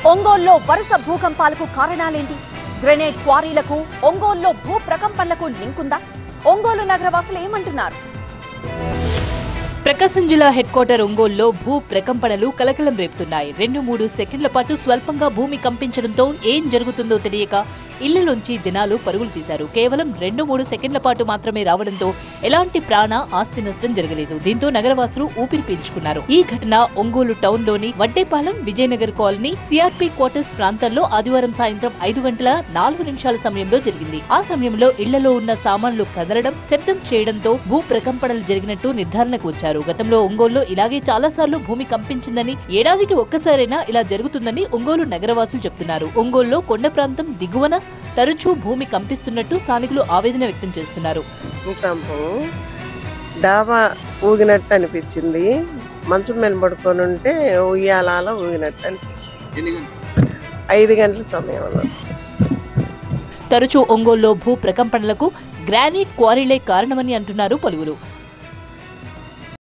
ఒంగోలులో వరుస భూకంపాలకు కారణాలేంటి? గ్రెనేడ్ క్వారీలకు ఒంగోలులో భూ ప్రకంపనలకు లింక్ ఉందా? ఒంగోలు నగరవాసులు ఏమంటున్నారు? ప్రకాశం జిల్లా హెడ్ క్వార్టర్ ఒంగోలులో భూ ప్రకంపనలు కలకలం రేపుతున్నాయి. 2-3 సెకండ్ల పాటు స్వల్పంగా భూమి కంపించడంతో ఏం జరుగుతుందో తెలియక ఇళ్లలోంచి జనాలు పరుగులు తీశారు. కేవలం 2-3 సెకండ్ల పాటు మాత్రమే రావడంతో ఎలాంటి ప్రాణ ఆస్తి నష్టం జరగలేదు. దీంతో నగరవాసులు ఊపిరి పీల్చుకున్నారు. ఈ ఘటన ఒంగోలు టౌన్ లోని వడ్డేపాలెం, విజయనగర్ కాలనీ, సిఆర్పి క్వార్టర్స్ ప్రాంతాల్లో ఆదివారం సాయంత్రం 5:04 సమయంలో జరిగింది. ఆ సమయంలో ఇళ్లలో ఉన్న సామాన్లు కదలడం, శబ్దం చేయడంతో భూ ప్రకంపనలు జరిగినట్టు నిర్ధారణకు వచ్చారు. గతంలో ఒంగోలులో ఇలాగే చాలాసార్లు భూమి కంపించిందని, ఏడాదికి ఒక్కసారైనా ఇలా జరుగుతుందని ఒంగోలు నగరవాసులు చెబుతున్నారు. ఒంగోలులో కొండ ప్రాంతం దిగువన తరచూ భూమి కంపిస్తున్నట్టు స్థానికులు ఆవేదన వ్యక్తం చేస్తున్నారు. భూకంపం డాబా ఊగినట్టు అనిపించింది. మంచం మీద పడుకొని ఉంటే ఉయ్యాలలో ఊగినట్టు అనిపించింది. 5 గంటల సమయంలో. తరచూ ఒంగోలులో భూ ప్రకంపనలకు గ్రానైట్ క్వారీలే కారణమని అంటున్నారు పలువురు.